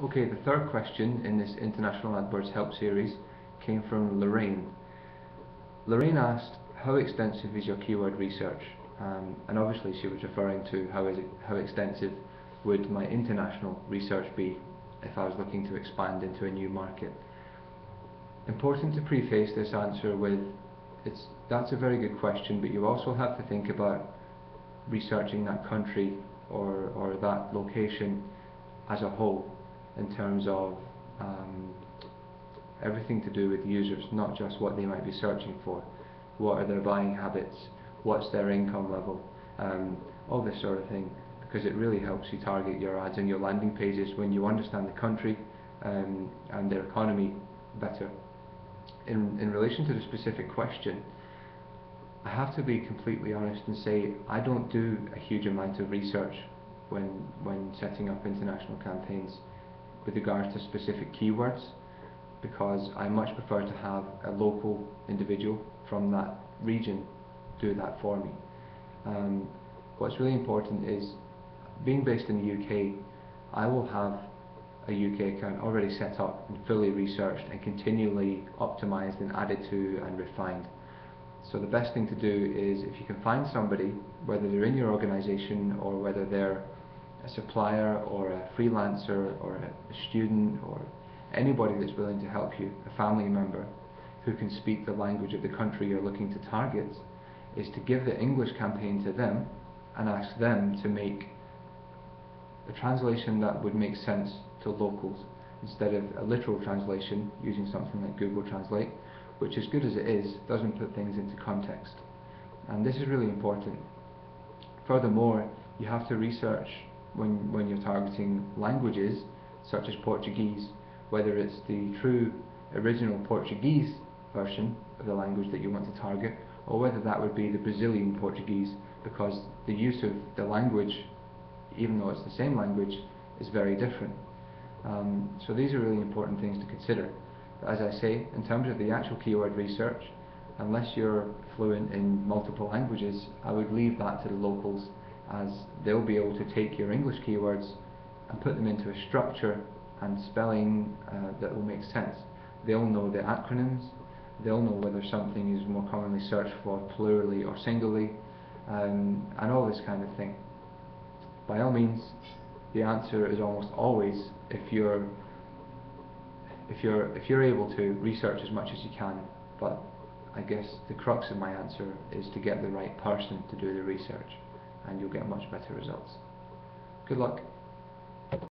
Okay, the third question in this International AdWords Help series came from Lorraine. Lorraine asked, how extensive is your keyword research? And obviously she was referring to how extensive would my international research be if I was looking to expand into a new market. Important to preface this answer with, that's a very good question, but you also have to think about researching that country or that location as a whole, in terms of everything to do with users, not just what they might be searching for. What are their buying habits? What's their income level? All this sort of thing, because it really helps you target your ads and your landing pages when you understand the country and their economy better. In relation to the specific question, I have to be completely honest and say I don't do a huge amount of research when setting up international campaigns with regards to specific keywords, because I much prefer to have a local individual from that region do that for me. What's really important is, being based in the UK, I will have a UK account already set up and fully researched and continually optimized and added to and refined. So the best thing to do is, if you can find somebody, whether they're in your organization or whether they're a supplier or a freelancer or a student or anybody that's willing to help you, a family member who can speak the language of the country you're looking to target, is to give the English campaign to them and ask them to make a translation that would make sense to locals, instead of a literal translation using something like Google Translate, which, as good as it is, doesn't put things into context. And this is really important. Furthermore, you have to research when you're targeting languages such as Portuguese, whether it's the true original Portuguese version of the language that you want to target, or whether that would be the Brazilian Portuguese, because the use of the language, even though it's the same language, is very different. So these are really important things to consider. But as I say, in terms of the actual keyword research, unless you're fluent in multiple languages, I would leave that to the locals, as they'll be able to take your English keywords and put them into a structure and spelling that will make sense. They'll know the acronyms, they'll know whether something is more commonly searched for plurally or singly, and all this kind of thing. By all means, the answer is almost always, if you're able to research as much as you can, but I guess the crux of my answer is to get the right person to do the research, and you'll get much better results. Good luck.